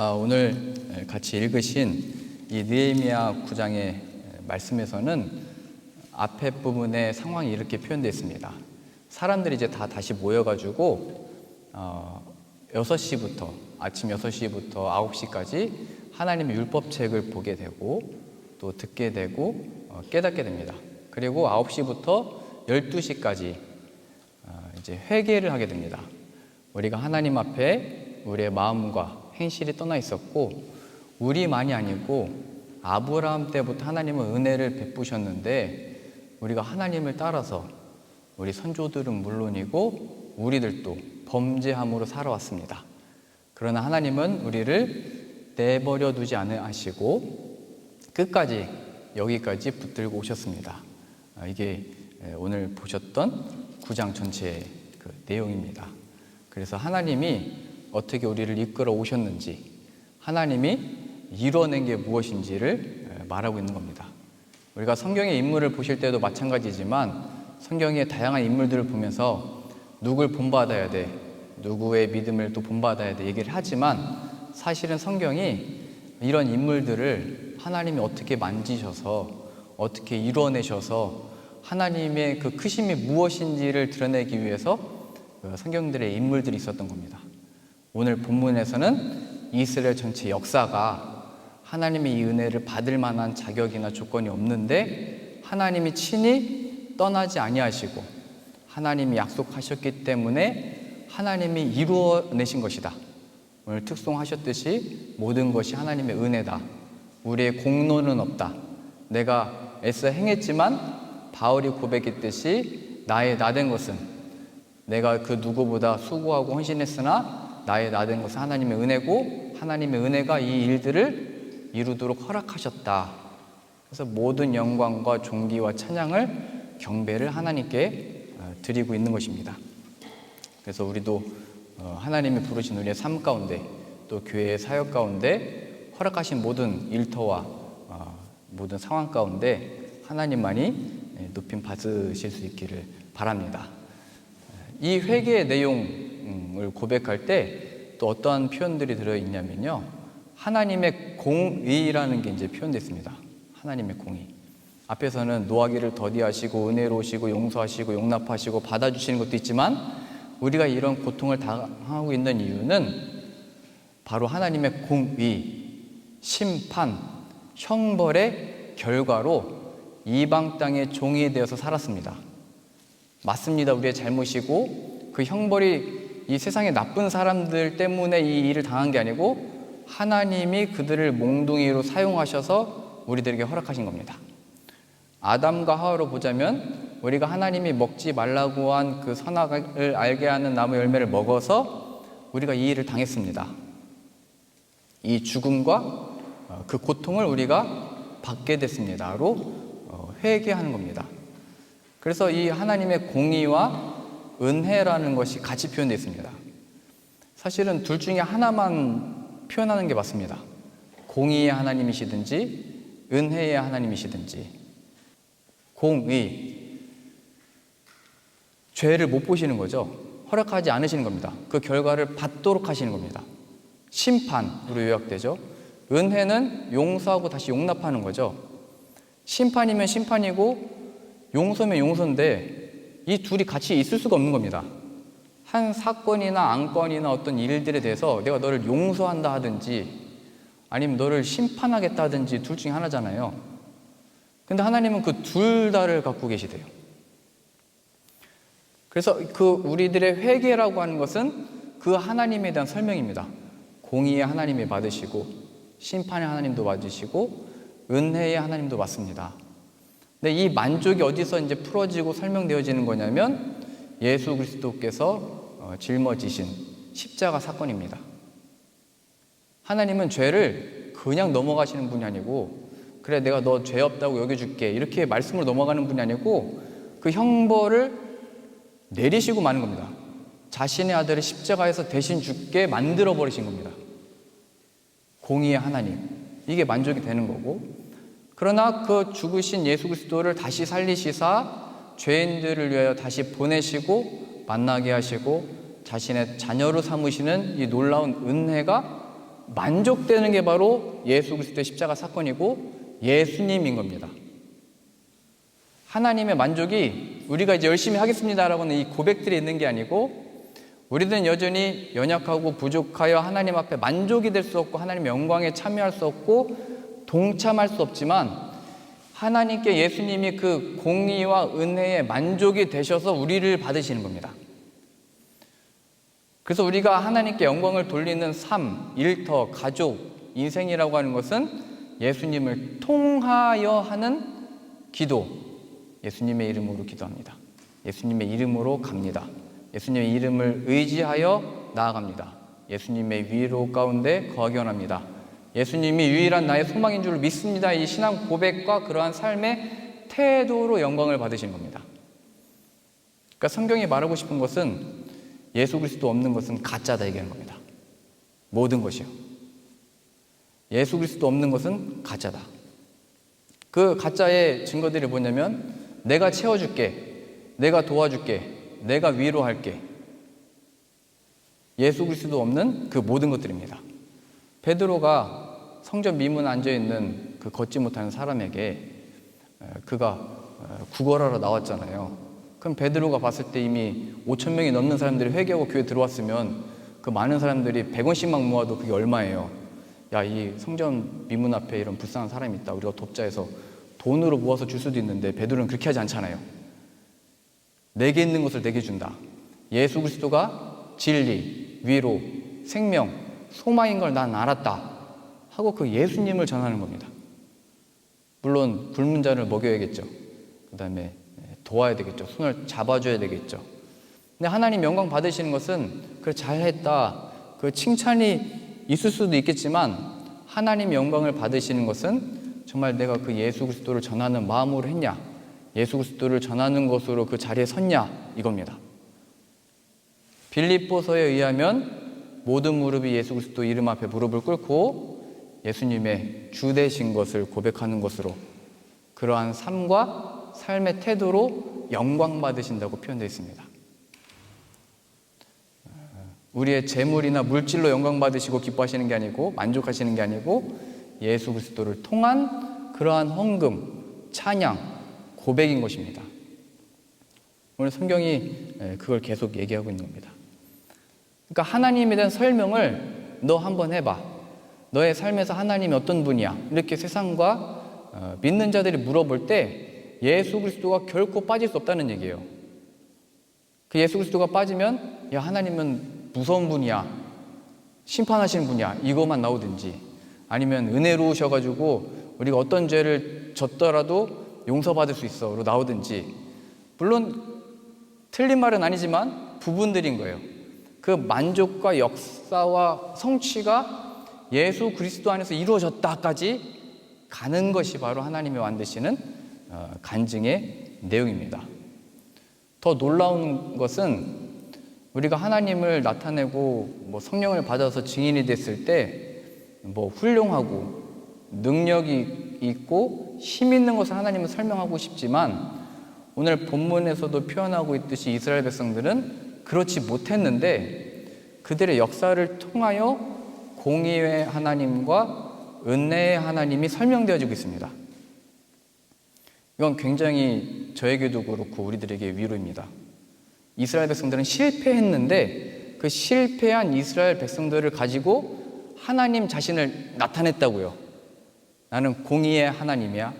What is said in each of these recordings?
오늘 같이 읽으신 이 느헤미야 9장의 말씀에서는 앞에 부분의 상황이 이렇게 표현되어 있습니다. 사람들이 이제 다시 모여가지고 6시부터 아침 6시부터 9시까지 하나님의 율법책을 보게 되고 또 듣게 되고 깨닫게 됩니다. 그리고 9시부터 12시까지 이제 회개를 하게 됩니다. 우리가 하나님 앞에 우리의 마음과 행실이 떠나 있었고 우리만이 아니고 아브라함 때부터 하나님은 은혜를 베푸셨는데 우리가 하나님을 따라서 우리 선조들은 물론이고 우리들도 범죄함으로 살아왔습니다. 그러나 하나님은 우리를 내버려 두지 않으시고 끝까지 여기까지 붙들고 오셨습니다. 이게 오늘 보셨던 9장 전체의 그 내용입니다. 그래서 하나님이 어떻게 우리를 이끌어 오셨는지, 하나님이 이뤄낸 게 무엇인지를 말하고 있는 겁니다. 우리가 성경의 인물을 보실 때도 마찬가지지만 성경의 다양한 인물들을 보면서 누굴 본받아야 돼, 누구의 믿음을 또 본받아야 돼 얘기를 하지만 사실은 성경이 이런 인물들을 하나님이 어떻게 만지셔서 어떻게 이뤄내셔서 하나님의 그 크심이 무엇인지를 드러내기 위해서 성경들의 인물들이 있었던 겁니다. 오늘 본문에서는 이스라엘 전체 역사가 하나님의 이 은혜를 받을 만한 자격이나 조건이 없는데 하나님이 친히 떠나지 아니하시고 하나님이 약속하셨기 때문에 하나님이 이루어내신 것이다. 오늘 특송하셨듯이 모든 것이 하나님의 은혜다. 우리의 공로는 없다. 내가 애써 행했지만 바울이 고백했듯이 나의 나된 것은 내가 그 누구보다 수고하고 헌신했으나 나의 나된 것은 하나님의 은혜고 하나님의 은혜가 이 일들을 이루도록 허락하셨다. 그래서 모든 영광과 존귀와 찬양을 경배를 하나님께 드리고 있는 것입니다. 그래서 우리도 하나님이 부르신 우리의 삶 가운데 또 교회의 사역 가운데 허락하신 모든 일터와 모든 상황 가운데 하나님만이 높임 받으실 수 있기를 바랍니다. 이 회개의 내용을 고백할 때 또 어떠한 표현들이 들어있냐면요, 하나님의 공의라는 게 이제 표현됐습니다. 하나님의 공의. 앞에서는 노하기를 더디하시고 은혜로우시고 용서하시고 용납하시고 받아주시는 것도 있지만 우리가 이런 고통을 당하고 있는 이유는 바로 하나님의 공의, 심판, 형벌의 결과로 이방 땅의 종이 되어서 살았습니다. 맞습니다. 우리의 잘못이고 그 형벌이 이 세상의 나쁜 사람들 때문에 이 일을 당한 게 아니고 하나님이 그들을 몽둥이로 사용하셔서 우리들에게 허락하신 겁니다. 아담과 하와로 보자면 우리가 하나님이 먹지 말라고 한 그 선악을 알게 하는 나무 열매를 먹어서 우리가 이 일을 당했습니다. 이 죽음과 그 고통을 우리가 받게 됐습니다로 회개하는 겁니다. 그래서 이 하나님의 공의와 은혜라는 것이 같이 표현되어 있습니다. 사실은 둘 중에 하나만 표현하는 게 맞습니다. 공의의 하나님이시든지 은혜의 하나님이시든지. 공의, 죄를 못 보시는 거죠. 허락하지 않으시는 겁니다. 그 결과를 받도록 하시는 겁니다. 심판으로 요약되죠. 은혜는 용서하고 다시 용납하는 거죠. 심판이면 심판이고 용서면 용서인데 이 둘이 같이 있을 수가 없는 겁니다. 한 사건이나 안건이나 어떤 일들에 대해서 내가 너를 용서한다 하든지 아니면 너를 심판하겠다 하든지 둘 중에 하나잖아요. 근데 하나님은 그 둘 다를 갖고 계시대요. 그래서 그 우리들의 회개라고 하는 것은 그 하나님에 대한 설명입니다. 공의의 하나님이 받으시고 심판의 하나님도 받으시고 은혜의 하나님도 받습니다. 근데 이 만족이 어디서 이제 풀어지고 설명되어지는 거냐면 예수 그리스도께서 짊어지신 십자가 사건입니다. 하나님은 죄를 그냥 넘어가시는 분이 아니고 그래 내가 너 죄 없다고 여겨줄게 이렇게 말씀으로 넘어가는 분이 아니고 그 형벌을 내리시고 마는 겁니다. 자신의 아들을 십자가에서 대신 죽게 만들어 버리신 겁니다. 공의의 하나님, 이게 만족이 되는 거고, 그러나 그 죽으신 예수 그리스도를 다시 살리시사 죄인들을 위하여 다시 보내시고 만나게 하시고 자신의 자녀로 삼으시는 이 놀라운 은혜가 만족되는 게 바로 예수 그리스도의 십자가 사건이고 예수님인 겁니다. 하나님의 만족이 우리가 이제 열심히 하겠습니다라고는 이 고백들이 있는 게 아니고, 우리들은 여전히 연약하고 부족하여 하나님 앞에 만족이 될 수 없고 하나님의 영광에 참여할 수 없고 동참할 수 없지만, 하나님께 예수님이 그 공의와 은혜의 만족이 되셔서 우리를 받으시는 겁니다. 그래서 우리가 하나님께 영광을 돌리는 삶, 일터, 가족, 인생이라고 하는 것은 예수님을 통하여 하는 기도, 예수님의 이름으로 기도합니다. 예수님의 이름으로 갑니다. 예수님의 이름을 의지하여 나아갑니다. 예수님의 위로 가운데 거하기 원합니다. 예수님이 유일한 나의 소망인 줄 믿습니다. 이 신앙 고백과 그러한 삶의 태도로 영광을 받으신 겁니다. 그러니까 성경이 말하고 싶은 것은 예수 그리스도 없는 것은 가짜다 얘기하는 겁니다. 모든 것이요. 예수 그리스도 없는 것은 가짜다. 그 가짜의 증거들이 뭐냐면, 내가 채워줄게, 내가 도와줄게, 내가 위로할게. 예수 그리스도 없는 그 모든 것들입니다. 베드로가 성전 미문에 앉아있는 그 걷지 못하는 사람에게 그가 구걸하러 나왔잖아요. 그럼 베드로가 봤을 때 이미 5,000명이 넘는 사람들이 회개하고 교회에 들어왔으면 그 많은 사람들이 100원씩만 모아도 그게 얼마예요? 야, 이 성전 미문 앞에 이런 불쌍한 사람이 있다, 우리가 돕자 해서 돈으로 모아서 줄 수도 있는데, 베드로는 그렇게 하지 않잖아요. 내게 있는 것을 내게 준다. 예수 그리스도가 진리, 위로, 생명, 소망인 걸 난 알았다 하고 그 예수님을 전하는 겁니다. 물론 굶은 자를 먹여야겠죠. 그 다음에 도와야 되겠죠. 손을 잡아줘야 되겠죠. 근데 하나님 영광 받으시는 것은 그래 잘했다, 그 칭찬이 있을 수도 있겠지만, 하나님 영광을 받으시는 것은 정말 내가 그 예수 그리스도를 전하는 마음으로 했냐, 예수 그리스도를 전하는 것으로 그 자리에 섰냐, 이겁니다. 빌립보서에 의하면 모든 무릎이 예수 그리스도 이름 앞에 무릎을 꿇고 예수님의 주 되신 것을 고백하는 것으로, 그러한 삶과 삶의 태도로 영광 받으신다고 표현되어 있습니다. 우리의 재물이나 물질로 영광 받으시고 기뻐하시는 게 아니고, 만족하시는 게 아니고, 예수 그리스도를 통한 그러한 헌금, 찬양, 고백인 것입니다. 오늘 성경이 그걸 계속 얘기하고 있는 겁니다. 그러니까 하나님에 대한 설명을 너 한번 해봐. 너의 삶에서 하나님이 어떤 분이야? 이렇게 세상과 믿는 자들이 물어볼 때 예수 그리스도가 결코 빠질 수 없다는 얘기예요. 그 예수 그리스도가 빠지면, 야, 하나님은 무서운 분이야, 심판하시는 분이야, 이거만 나오든지, 아니면 은혜로우셔가지고 우리가 어떤 죄를 졌더라도 용서받을 수 있어로 나오든지, 물론 틀린 말은 아니지만 부분들인 거예요. 그 만족과 역사와 성취가 예수 그리스도 안에서 이루어졌다까지 가는 것이 바로 하나님이 만드시는 간증의 내용입니다. 더 놀라운 것은 우리가 하나님을 나타내고 성령을 받아서 증인이 됐을 때 훌륭하고 능력이 있고 힘 있는 것을 하나님은 설명하고 싶지만, 오늘 본문에서도 표현하고 있듯이 이스라엘 백성들은 그렇지 못했는데 그들의 역사를 통하여 공의의 하나님과 은혜의 하나님이 설명되어지고 있습니다. 이건 굉장히 저에게도 그렇고 우리들에게 위로입니다. 이스라엘 백성들은 실패했는데 그 실패한 이스라엘 백성들을 가지고 하나님 자신을 나타냈다고요. 나는 공의의 하나님이야,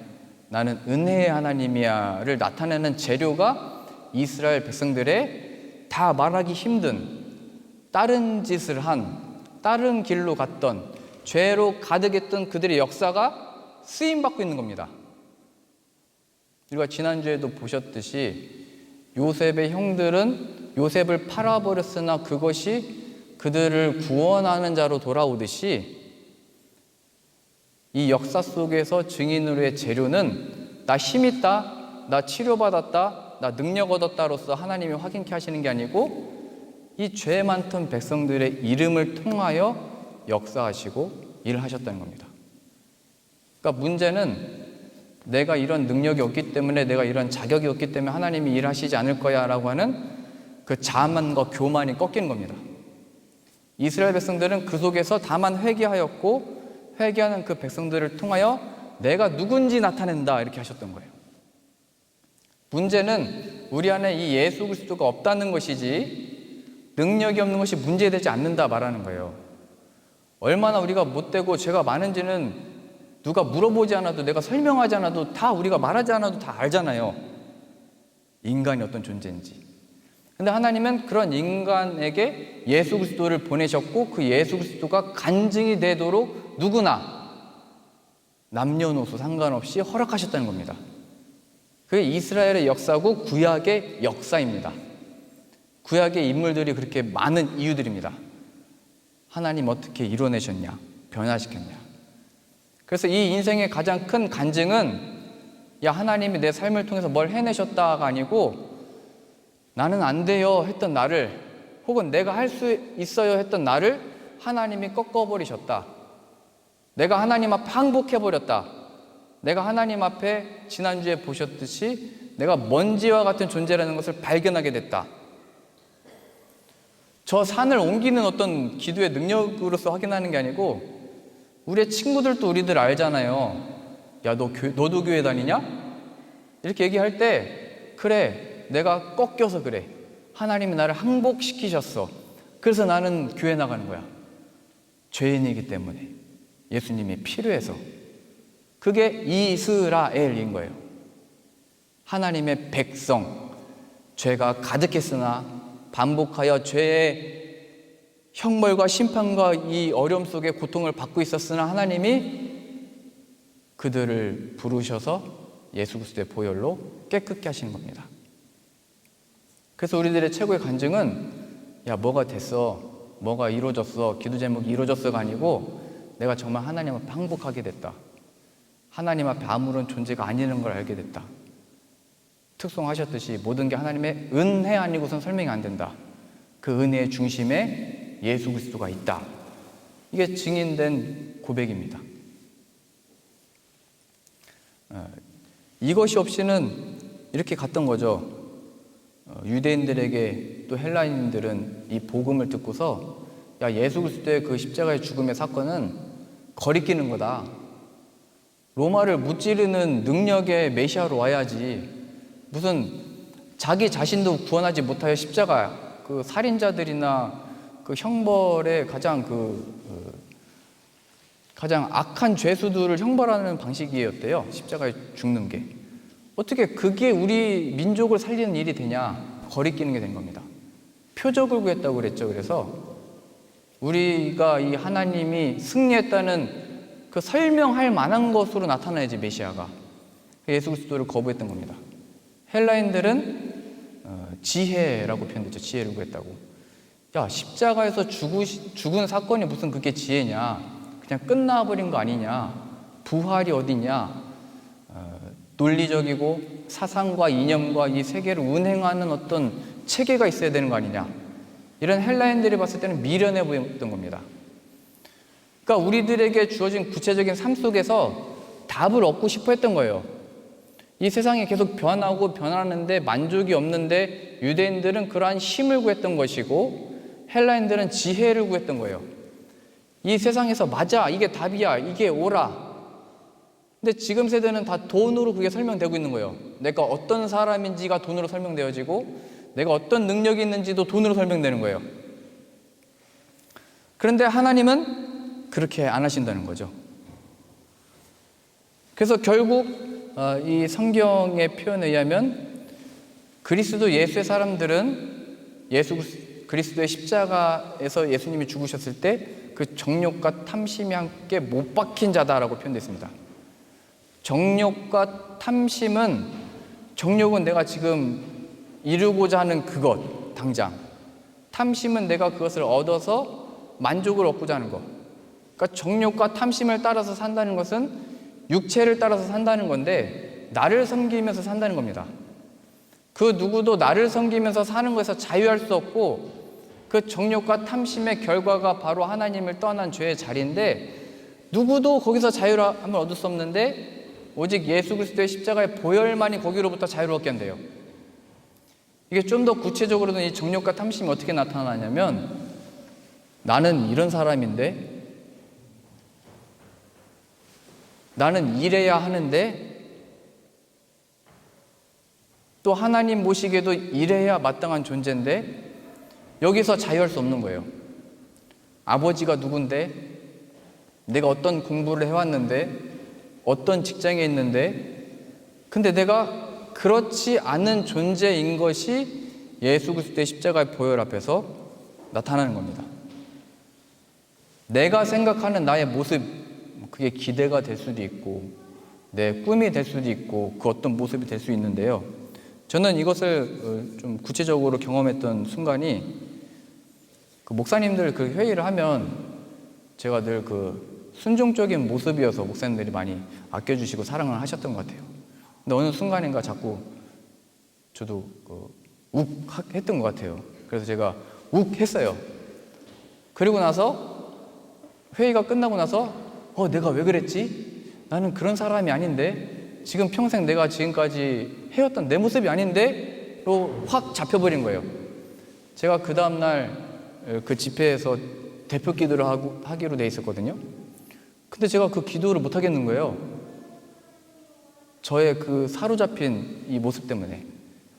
나는 은혜의 하나님이야를 나타내는 재료가 이스라엘 백성들의 다 말하기 힘든, 다른 짓을 한, 다른 길로 갔던, 죄로 가득했던 그들의 역사가 쓰임받고 있는 겁니다. 우리가 지난주에도 보셨듯이 요셉의 형들은 요셉을 팔아버렸으나 그것이 그들을 구원하는 자로 돌아오듯이, 이 역사 속에서 증인으로의 재료는 나 힘있다, 나 치료받았다, 나 능력 얻었다로서 하나님이 확인케 하시는 게 아니고, 이 죄 많던 백성들의 이름을 통하여 역사하시고 일을 하셨다는 겁니다. 그러니까 문제는 내가 이런 능력이 없기 때문에, 내가 이런 자격이 없기 때문에 하나님이 일하시지 않을 거야 라고 하는 그 자만과 교만이 꺾이는 겁니다. 이스라엘 백성들은 그 속에서 다만 회개하였고 회개하는 그 백성들을 통하여 내가 누군지 나타낸다 이렇게 하셨던 거예요. 문제는 우리 안에 이 예수 그리스도가 없다는 것이지 능력이 없는 것이 문제되지 않는다 말하는 거예요. 얼마나 우리가 못되고 죄가 많은지는 누가 물어보지 않아도 내가 설명하지 않아도 다 우리가 말하지 않아도 다 알잖아요. 인간이 어떤 존재인지. 근데 하나님은 그런 인간에게 예수 그리스도를 보내셨고 그 예수 그리스도가 간증이 되도록 누구나 남녀노소 상관없이 허락하셨다는 겁니다. 그게 이스라엘의 역사고 구약의 역사입니다. 구약의 인물들이 그렇게 많은 이유들입니다. 하나님 어떻게 이뤄내셨냐, 변화시켰냐. 그래서 이 인생의 가장 큰 간증은 야 하나님이 내 삶을 통해서 뭘 해내셨다가 아니고 나는 안 돼요 했던 나를 혹은 내가 할 수 있어요 했던 나를 하나님이 꺾어버리셨다. 내가 하나님 앞에 항복해버렸다. 내가 하나님 앞에 지난주에 보셨듯이 내가 먼지와 같은 존재라는 것을 발견하게 됐다. 저 산을 옮기는 어떤 기도의 능력으로서 확인하는 게 아니고 우리의 친구들도 우리들 알잖아요. 야, 너도 교회 다니냐? 이렇게 얘기할 때 그래, 내가 꺾여서 그래. 하나님이 나를 항복시키셨어. 그래서 나는 교회 나가는 거야. 죄인이기 때문에. 예수님이 필요해서. 그게 이스라엘인 거예요. 하나님의 백성. 죄가 가득했으나 반복하여 죄의 형벌과 심판과 이 어려움 속에 고통을 받고 있었으나 하나님이 그들을 부르셔서 예수 그리스도의 보혈로 깨끗게 하시는 겁니다. 그래서 우리들의 최고의 간증은 야 뭐가 됐어, 뭐가 이루어졌어, 기도 제목이 이루어졌어가 아니고 내가 정말 하나님 앞에 항복하게 됐다. 하나님 앞에 아무런 존재가 아니라는 걸 알게 됐다. 특송하셨듯이 모든 게 하나님의 은혜 아니고선 설명이 안 된다. 그 은혜의 중심에 예수 그리스도가 있다. 이게 증인된 고백입니다. 이것이 없이는 이렇게 갔던 거죠. 유대인들에게 또 헬라인들은 이 복음을 듣고서 야 예수 그리스도의 그 십자가의 죽음의 사건은 거리끼는 거다. 로마를 무찌르는 능력의 메시아로 와야지. 무슨 자기 자신도 구원하지 못하여 십자가 그 살인자들이나 그 형벌의 가장 가장 악한 죄수들을 형벌하는 방식이었대요. 십자가에 죽는 게. 어떻게 그게 우리 민족을 살리는 일이 되냐? 거리끼는 게 된 겁니다. 표적을 구했다고 그랬죠. 그래서 우리가 이 하나님이 승리했다는 그 설명할 만한 것으로 나타나야지 메시아가. 예수 그리스도를 거부했던 겁니다. 헬라인들은 지혜라고 표현했죠. 지혜를 구했다고. 야 십자가에서 죽은 사건이 무슨 그게 지혜냐? 그냥 끝나버린 거 아니냐? 부활이 어디냐? 논리적이고 사상과 이념과 이 세계를 운행하는 어떤 체계가 있어야 되는 거 아니냐? 이런 헬라인들이 봤을 때는 미련해 보였던 겁니다. 그러니까 우리들에게 주어진 구체적인 삶 속에서 답을 얻고 싶어 했던 거예요. 이 세상이 계속 변하고 변하는데 만족이 없는데 유대인들은 그러한 힘을 구했던 것이고 헬라인들은 지혜를 구했던 거예요. 이 세상에서 맞아, 이게 답이야, 이게 옳아. 근데 지금 세대는 다 돈으로 그게 설명되고 있는 거예요. 내가 어떤 사람인지가 돈으로 설명되어지고 내가 어떤 능력이 있는지도 돈으로 설명되는 거예요. 그런데 하나님은 그렇게 안 하신다는 거죠. 그래서 결국 이 성경의 표현에 의하면 그리스도 예수의 사람들은 예수 그리스도의 십자가에서 예수님이 죽으셨을 때 그 정욕과 탐심이 함께 못 박힌 자다라고 표현됐습니다. 정욕과 탐심은 정욕은 내가 지금 이루고자 하는 그것 당장, 탐심은 내가 그것을 얻어서 만족을 얻고자 하는 것. 그러니까 정욕과 탐심을 따라서 산다는 것은 육체를 따라서 산다는 건데 나를 섬기면서 산다는 겁니다. 그 누구도 나를 섬기면서 사는 것에서 자유할 수 없고 그 정욕과 탐심의 결과가 바로 하나님을 떠난 죄의 자리인데 누구도 거기서 자유함을 얻을 수 없는데 오직 예수 그리스도의 십자가의 보혈만이 거기로부터 자유를 얻게 한대요. 이게 좀 더 구체적으로는 이 정욕과 탐심이 어떻게 나타나냐면 나는 이런 사람인데, 나는 이래야 하는데, 또 하나님 보시기에도 이래야 마땅한 존재인데 여기서 자유할 수 없는 거예요. 아버지가 누군데, 내가 어떤 공부를 해왔는데, 어떤 직장에 있는데, 근데 내가 그렇지 않은 존재인 것이 예수 그리스도의 십자가의 보혈 앞에서 나타나는 겁니다. 내가 생각하는 나의 모습, 그게 기대가 될 수도 있고 내 꿈이 될 수도 있고 그 어떤 모습이 될 수 있는데요, 저는 이것을 좀 구체적으로 경험했던 순간이, 그 목사님들 그 회의를 하면 제가 늘 그 순종적인 모습이어서 목사님들이 많이 아껴주시고 사랑을 하셨던 것 같아요. 근데 어느 순간인가 자꾸 저도 욱 했던 것 같아요. 그래서 제가 욱 했어요. 그리고 나서 회의가 끝나고 나서 내가 왜 그랬지? 나는 그런 사람이 아닌데, 지금 평생 내가 지금까지 해왔던 내 모습이 아닌데 로 확 잡혀버린 거예요. 제가 그 다음날 그 집회에서 대표 기도를 하기로 돼 있었거든요. 근데 제가 그 기도를 못 하겠는 거예요. 저의 그 사로잡힌 이 모습 때문에.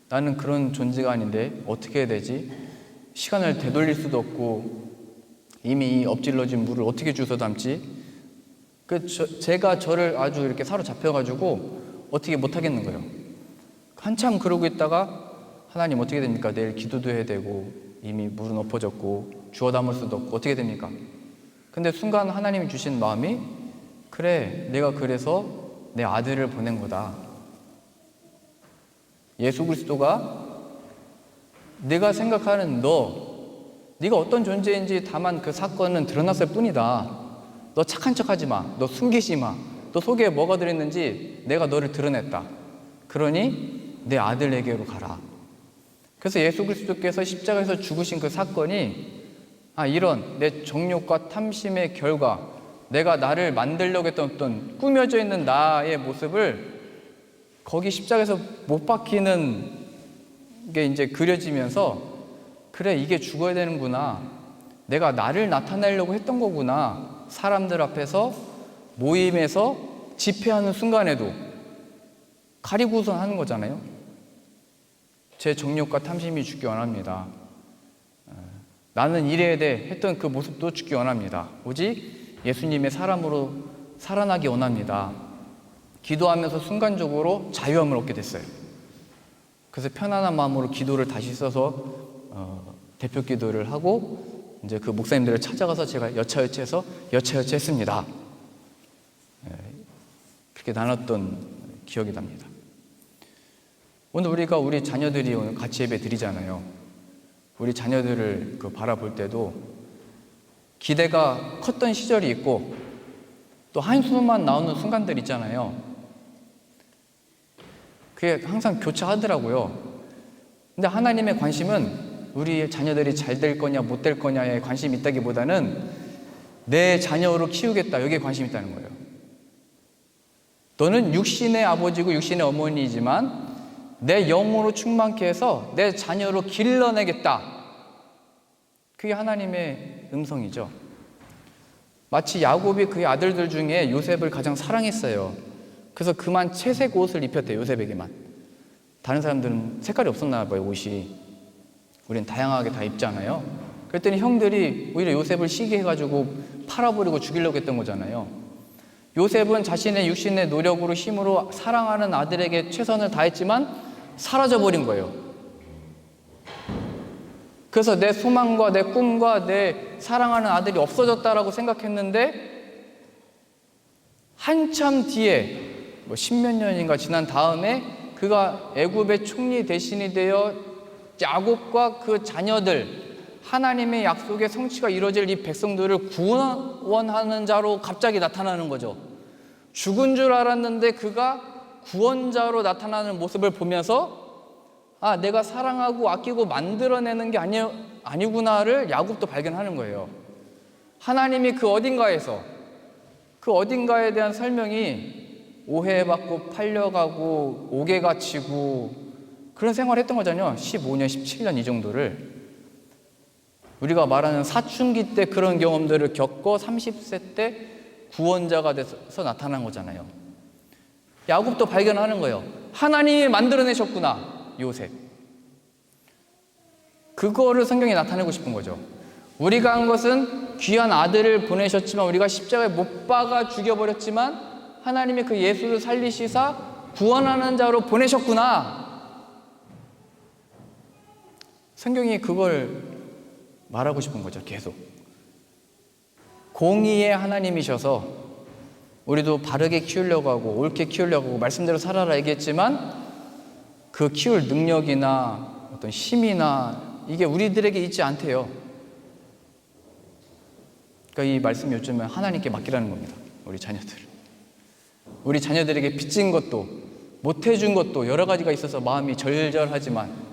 나는 그런 존재가 아닌데 어떻게 해야 되지? 시간을 되돌릴 수도 없고 이미 엎질러진 물을 어떻게 주워 담지? 제가 저를 아주 이렇게 사로잡혀가지고 어떻게 못 하겠는 거예요. 한참 그러고 있다가 하나님 어떻게 됩니까? 내일 기도도 해야 되고 이미 물은 엎어졌고 주워 담을 수도 없고 어떻게 됩니까? 근데 순간 하나님이 주신 마음이, 그래, 내가 그래서 내 아들을 보낸 거다. 예수 그리스도가 내가 생각하는 네가 어떤 존재인지 다만 그 사건은 드러났을 뿐이다. 너 착한 척하지 마. 너 숨기지 마. 너 속에 뭐가 들어있는지 내가 너를 드러냈다. 그러니 내 아들에게로 가라. 그래서 예수 그리스도께서 십자가에서 죽으신 그 사건이, 이런 내 정욕과 탐심의 결과, 내가 나를 만들려고 했던 어떤 꾸며져 있는 나의 모습을 거기 십자가에서 못 박히는 게 이제 그려지면서, 그래, 이게 죽어야 되는구나. 내가 나를 나타내려고 했던 거구나. 사람들 앞에서, 모임에서, 집회하는 순간에도 가리고선 하는 거잖아요. 제 정욕과 탐심이 죽기 원합니다. 나는 이래야 돼 했던 그 모습도 죽기 원합니다. 오직 예수님의 사람으로 살아나기 원합니다. 기도하면서 순간적으로 자유함을 얻게 됐어요. 그래서 편안한 마음으로 기도를 다시 써서 대표 기도를 하고 이제 그 목사님들을 찾아가서 제가 여차여차해서 했습니다. 그렇게 나눴던 기억이 납니다. 오늘 우리가 우리 자녀들이 오늘 같이 예배 드리잖아요. 우리 자녀들을 바라볼 때도 기대가 컸던 시절이 있고 또 한숨만 나오는 순간들 있잖아요. 그게 항상 교차하더라고요. 근데 하나님의 관심은 우리 자녀들이 잘 될 거냐 못 될 거냐에 관심이 있다기보다는 내 자녀로 키우겠다, 여기에 관심이 있다는 거예요. 너는 육신의 아버지고 육신의 어머니이지만 내 영으로 충만케 해서 내 자녀로 길러내겠다. 그게 하나님의 음성이죠. 마치 야곱이 그의 아들들 중에 요셉을 가장 사랑했어요. 그래서 그만 채색 옷을 입혔대요, 요셉에게만. 다른 사람들은 색깔이 없었나 봐요, 옷이. 우린 다양하게 다 입잖아요. 그랬더니 형들이 오히려 요셉을 시기해가지고 팔아버리고 죽이려고 했던 거잖아요. 요셉은 자신의 육신의 노력으로 힘으로 사랑하는 아들에게 최선을 다했지만 사라져버린 거예요. 그래서 내 소망과 내 꿈과 내 사랑하는 아들이 없어졌다라고 생각했는데 한참 뒤에 십몇 년인가 지난 다음에 그가 애굽의 총리 대신이 되어 야곱과 그 자녀들, 하나님의 약속의 성취가 이루어질 이 백성들을 구원하는 자로 갑자기 나타나는 거죠. 죽은 줄 알았는데 그가 구원자로 나타나는 모습을 보면서 내가 사랑하고 아끼고 만들어내는 게 아니구나를 야곱도 발견하는 거예요. 하나님이 그 어딘가에서, 그 어딘가에 대한 설명이 오해받고 팔려가고 옥에 갇히고 그런 생활을 했던 거잖아요. 15년, 17년 이 정도를. 우리가 말하는 사춘기 때 그런 경험들을 겪고 30세 때 구원자가 돼서 나타난 거잖아요. 야곱도 발견하는 거예요. 하나님이 만들어내셨구나, 요셉. 그거를 성경에 나타내고 싶은 거죠. 우리가 한 것은 귀한 아들을 보내셨지만, 우리가 십자가에 못 박아 죽여버렸지만 하나님이 그 예수를 살리시사 구원하는 자로 보내셨구나. 성경이 그걸 말하고 싶은 거죠. 계속 공의의 하나님이셔서 우리도 바르게 키우려고 하고 옳게 키우려고 하고 말씀대로 살아라 얘기했지만, 그 키울 능력이나 어떤 힘이나 이게 우리들에게 있지 않대요. 그러니까 이 말씀 요즘에 하나님께 맡기라는 겁니다. 우리 자녀들에게 빚진 것도 못해준 것도 여러 가지가 있어서 마음이 절절하지만,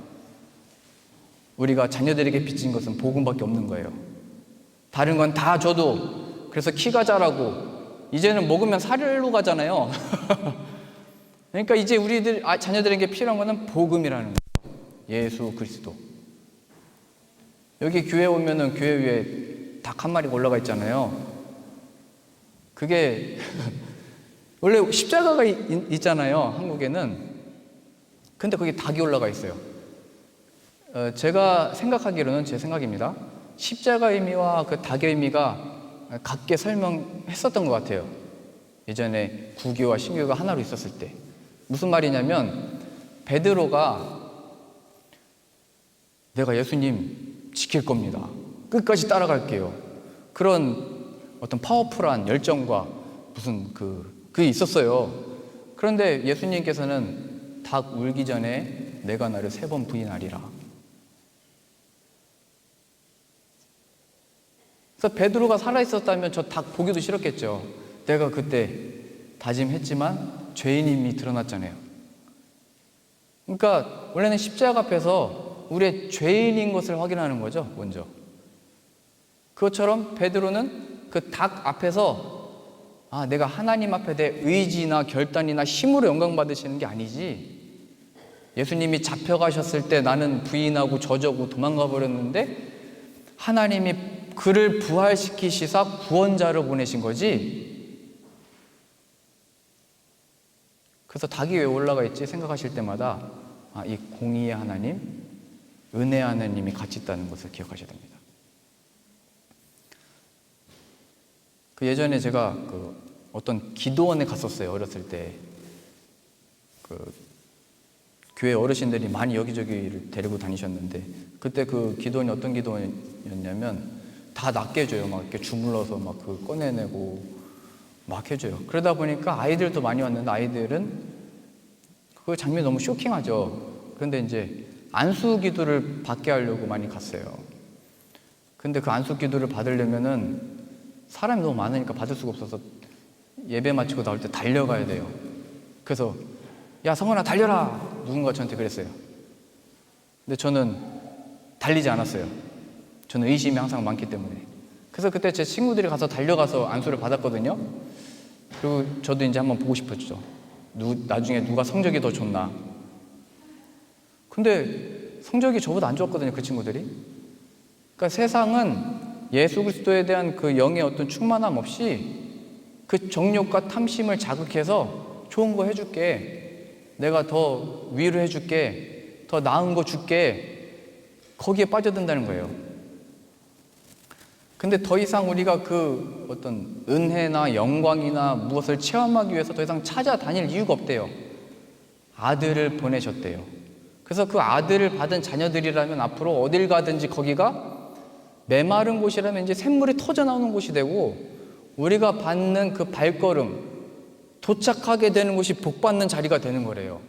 우리가 자녀들에게 빚진 것은 복음밖에 없는 거예요. 다른 건 다 줘도 그래서 키가 자라고 이제는 먹으면 살로 가잖아요. 그러니까 이제 우리들 자녀들에게 필요한 것은 복음이라는 거예요. 예수 그리스도. 여기 교회 오면은 교회 위에 닭 한 마리가 올라가 있잖아요. 그게 원래 십자가가 있잖아요, 한국에는. 근데 거기 닭이 올라가 있어요. 제가 생각하기로는, 제 생각입니다, 십자가 의미와 그 닭의 의미가 같게 설명했었던 것 같아요. 예전에 구교와 신교가 하나로 있었을 때. 무슨 말이냐면, 베드로가 내가 예수님 지킬 겁니다, 끝까지 따라갈게요, 그런 어떤 파워풀한 열정과 무슨 그게 있었어요. 그런데 예수님께서는 닭 울기 전에 내가 나를 3번 부인하리라. 그래서 베드로가 살아있었다면 저 닭 보기도 싫었겠죠. 내가 그때 다짐했지만 죄인임이 드러났잖아요. 그러니까 원래는 십자가 앞에서 우리의 죄인인 것을 확인하는 거죠, 먼저. 그것처럼 베드로는 그 닭 앞에서 내가 하나님 앞에 내 의지나 결단이나 힘으로 영광 받으시는 게 아니지, 예수님이 잡혀가셨을 때 나는 부인하고 저저고 도망가 버렸는데 하나님이 그를 부활시키시사 구원자로 보내신 거지. 그래서 닭이 왜 올라가 있지 생각하실 때마다 이 공의의 하나님, 은혜의 하나님이 같이 있다는 것을 기억하셔야 됩니다. 예전에 제가 어떤 기도원에 갔었어요. 어렸을 때 교회 어르신들이 많이 여기저기를 데리고 다니셨는데, 그때 그 기도원이 어떤 기도원이었냐면 다 낫게 해줘요. 막 이렇게 주물러서 막 꺼내내고 막 해줘요. 그러다 보니까 아이들도 많이 왔는데, 아이들은 그 장면이 너무 쇼킹하죠. 그런데 이제 안수 기도를 받게 하려고 많이 갔어요. 근데 그 안수 기도를 받으려면은 사람이 너무 많으니까 받을 수가 없어서 예배 마치고 나올 때 달려가야 돼요. 그래서 야 성원아 달려라, 누군가 저한테 그랬어요. 근데 저는 달리지 않았어요. 저는 의심이 항상 많기 때문에. 그래서 그때 제 친구들이 가서 달려가서 안수를 받았거든요. 그리고 저도 이제 한번 보고 싶었죠. 나중에 누가 성적이 더 좋나. 근데 성적이 저보다 안 좋았거든요, 그 친구들이. 그러니까 세상은 예수 그리스도에 대한 그 영의 어떤 충만함 없이 그 정욕과 탐심을 자극해서 좋은 거 해줄게, 내가 더 위로해줄게, 더 나은 거 줄게, 거기에 빠져든다는 거예요. 근데 더 이상 우리가 그 어떤 은혜나 영광이나 무엇을 체험하기 위해서 더 이상 찾아다닐 이유가 없대요. 아들을 보내셨대요. 그래서 그 아들을 받은 자녀들이라면 앞으로 어딜 가든지 거기가 메마른 곳이라면 이제 샘물이 터져 나오는 곳이 되고, 우리가 받는 그 발걸음, 도착하게 되는 곳이 복받는 자리가 되는 거래요.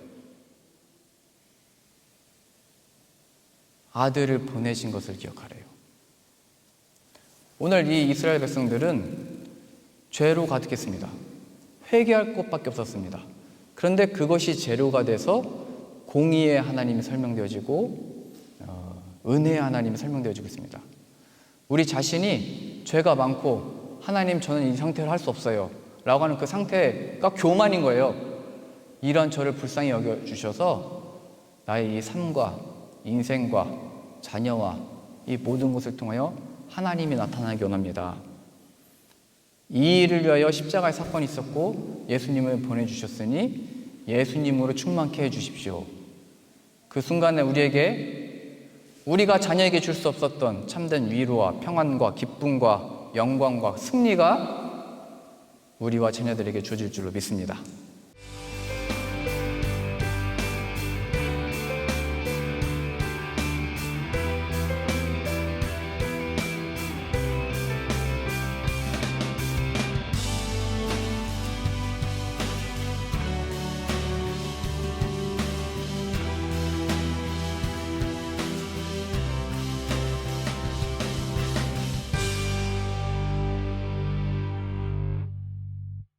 아들을 보내신 것을 기억하래요. 오늘 이 이스라엘 백성들은 죄로 가득했습니다. 회개할 것밖에 없었습니다. 그런데 그것이 재료가 돼서 공의의 하나님이 설명되어지고 은혜의 하나님이 설명되어지고 있습니다. 우리 자신이 죄가 많고 하나님 저는 이 상태를 할 수 없어요 라고 하는 그 상태가 교만인 거예요. 이런 저를 불쌍히 여겨주셔서 나의 이 삶과 인생과 자녀와 이 모든 것을 통하여 하나님이 나타나기 원합니다. 이 일을 위하여 십자가의 사건이 있었고 예수님을 보내주셨으니 예수님으로 충만케 해주십시오. 그 순간에 우리가 자녀에게 줄 수 없었던 참된 위로와 평안과 기쁨과 영광과 승리가 우리와 자녀들에게 주어질 줄로 믿습니다.